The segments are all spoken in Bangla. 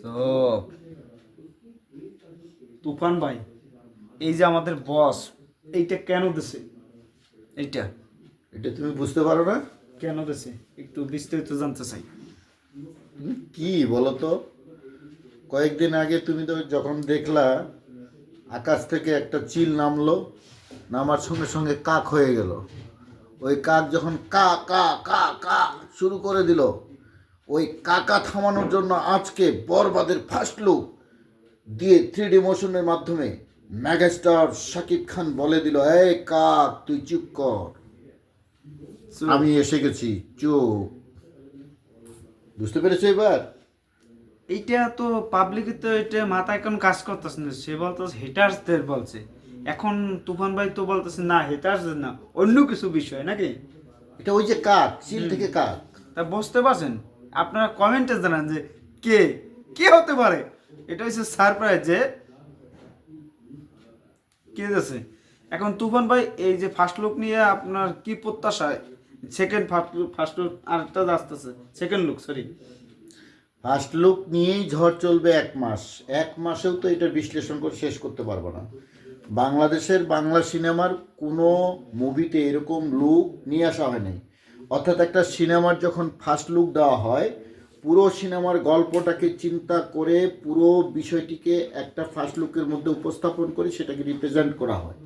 সব তুফান ভাই, এই যে আমাদের বস, এইটা কেন দিছে? এইটা এটা তুমি বুঝতে পারো না? কেন দিছে একটু বিস্তারিত জানতে চাই। কি বলো তো? কয়েকদিন আগে তুমি তো যখন দেখলা আকাশ থেকে একটা চিল নামলো, নামার সঙ্গে সঙ্গে কাক হয়ে গেল। ওই কাক যখন কা কা কা কা শুরু করে দিল, ওই কাকা থামানোর জন্য আজকে বরবাদের ফার্স্ট লুক দিয়ে 3D মোশনের মাধ্যমে মেগাস্টার শাকিব খান বলে দিল, এই কাক তুই চুপ কর, আমি এসে গেছি, চুপ। বুঝতে পেরেছো এবার? এইটা তো পাবলিক তো এটা মাথায় কোন কাজ করতেছে না, সে বলতেছে হেটার্সদের বলছে। এখন তুফান ভাই তো বলতেছে না হেটার্সদের না, অন্য কিছু বিষয় নাকি? এটা ওই যে কাক, চিল থেকে কাক। তা বুঝতে পারছেন? আপনারা কমেন্টে জানান যে কে কে হতে পারে। এটা হচ্ছে সারপ্রাইজ যে কে দিয়েছে। এখন তুফান ভাই এই যে ফার্স্ট লুক নিয়ে আপনার কি প্রত্যাশা? সেকেন্ড ফার্স্ট লুক আরেকটা আসতেছে, second look sorry. First look নিয়েই ঝড় চলবে 1 মাস। 1 মাসেও তো এটা বিশ্লেষণ করে শেষ করতে পারবো না। বাংলাদেশের বাংলা সিনেমার কোনো মুভিতে এরকম লুক নিয়ে আসা হয় নাই। অর্থাৎ একটা সিনেমার যখন ফার্স্ট লুক দেওয়া হয়, পুরো সিনেমার গল্পটাকে চিন্তা করে পুরো বিষয়টিকে একটা ফার্স্ট লুকের মধ্যে উপস্থাপন করে সেটাকে রিপ্রেজেন্ট করা হয়।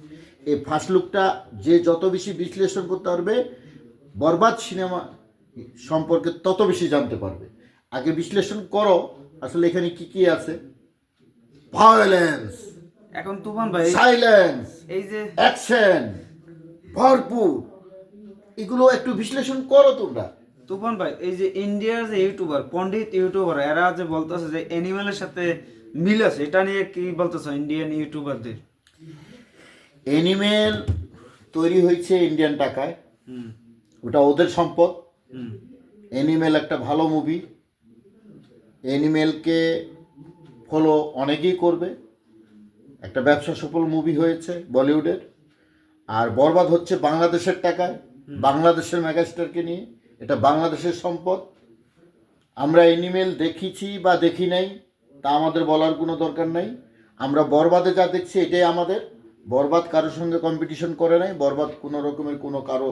এই ফার্স্ট লুকটা যে যত বেশি বিশ্লেষণ করতে পারবে বরবাদ সিনেমা সম্পর্কে তত বেশি জানতে পারবে। আগে বিশ্লেষণ করো আসলে এখানে কি কি আছে। ভায়োলেন্স, এখন তুফান ভাই সাইলেন্স, এই যে অ্যাকশন ভরপুর, এগুলো একটু বিশ্লেষণ করো তোমরা। তুফান ভাই এই যে ইন্ডিয়ার যে ইউটিউবার পন্ডিত ইউটিউবার এরা যে বলতেছে যে অ্যানিমেলের সাথে মিল আছে, এটা নিয়ে কি বলতেছে ইন্ডিয়ান ইউটিউবারদের? অ্যানিমেল তৈরি হয়েছে ইন্ডিয়ান টাকায়, হুম ওটা ওদের সম্পদ। হুম অ্যানিমেল একটা ভালো মুভি, অ্যানিমেলকে ফলো অনেকেই করবে, একটা ব্যবসা সফল মুভি হয়েছে বলিউডের। আর বরবাদ হচ্ছে বাংলাদেশের টাকায়, বাংলাদেশের মেগাস্টারকে নিয়ে, এটা বাংলাদেশের সম্পদ। আমরা অ্যানিমেল দেখেছি বা দেখি নাই তা আমাদের বলার কোনো দরকার নাই। আমরা বরবাদে যা দেখছি এটাই আমাদের। বরবাদ কারোর সঙ্গে কম্পিটিশন করে নাই, বরবাদ কোনো রকমের কোনো কারো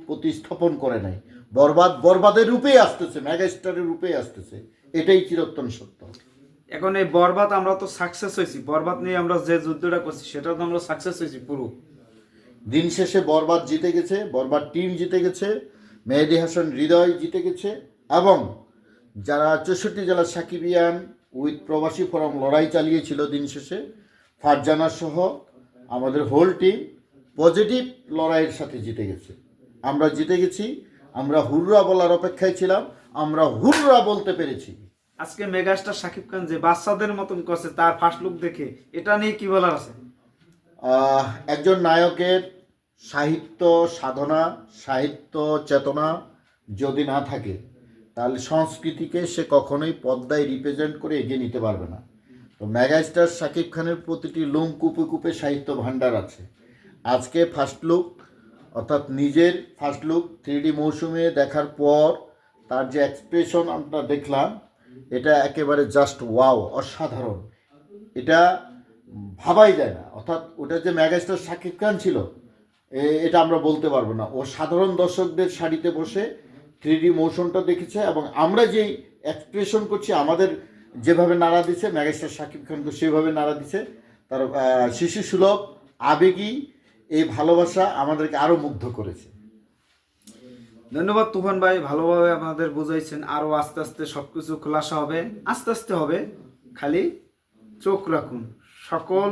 প্রতিস্থাপন করে নাই। বরবাদ বরবাদের রূপেই আসতেছে, মেগাস্টারের রূপেই আসতেছে, এটাই চিরন্তন সত্য। এখন এই বরবাদ আমরা তো সাকসেস হয়েছি, বরবাদ নিয়ে আমরা যে যুদ্ধটা করছি সেটা তো আমরা সাকসেস হয়েছি পুরো। দিন শেষে বরবাদ জিতে গেছে, বরবাদ টিম জিতে গেছে, মেহেদী হাসান হৃদয় জিতে গেছে, এবং যারা 64 জেলার সাকিবিয়ান উইথ প্রবাসী ফোরাম লড়াই চালিয়েছিল দিন শেষে, ফারজানা সহ আমাদের হোল টিম পজিটিভ লড়াইয়ের সাথে জিতে গেছে। আমরা জিতে গেছি, আমরা হুররা বলার অপেক্ষায় ছিলাম, আমরা হুররা বলতে পেরেছি। আজকে মেগাস্টার শাকিব খান যে বাচ্চাদের মতন করছে তার ফার্স্ট লুক দেখে, এটা নিয়ে কি বলার আছে? একজন নায়কের সাহিত্য সাধনা, সাহিত্য চেতনা যদি না থাকে তাহলে সংস্কৃতিকে সে কখনোই পর্দায় রিপ্রেজেন্ট করে এগিয়ে নিতে পারবে না। তো মেগাস্টার শাকিব খানের প্রতিটি লোম কূপে কূপে সাহিত্য ভাণ্ডার আছে। আজকে ফার্স্ট লুক, অর্থাৎ নিজের ফার্স্ট লুক 3D মৌসুমে দেখার পর তার যে এক্সপ্রেশন আমরা দেখলাম, এটা একেবারে জাস্ট ওয়াও, অসাধারণ। এটা ভাবাই যায় না। অর্থাৎ ওটা যে মেগাস্টার শাকিব খান ছিল এটা আমরা বলতে পারবো না। ও সাধারণ দর্শকদের সারিতে বসে 3D মোশনটা দেখেছে, এবং আমরা যেই এক্সপ্রেশন করছি, আমাদের যেভাবে নাড়া দিচ্ছে মেগাস্টার শাকিব খানকে সেভাবে নাড়া দিচ্ছে। তার শিশু সুলভ আবেগী এই ভালোবাসা আমাদেরকে আরও মুগ্ধ করেছে। ধন্যবাদ তুফান ভাই, ভালোভাবে আপনাদের বুঝাইছেন। আরো আস্তে আস্তে সবকিছু খোলাসা হবে, আস্তে আস্তে হবে, খালি চোখ রাখুন। সকল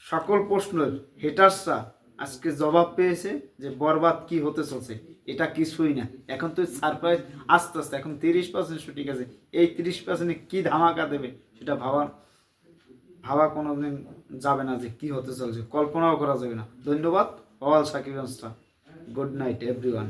সকল প্রশ্নের হেটার্সরা আজকে জবাব পেয়েছে যে বরবাদ কি হতে চলছে, এটা কিছুই না। এখন তো সারপ্রাইজ আস্তে আস্তে, এখন 30% শুটিং আছে, এই 30% কি ধামাকা দেবে সেটা ভাবা কোনোদিন যাবে না যে কি হতে চলছে, কল্পনাও করা যাবে না। ধন্যবাদ all Sakib. Good night everyone.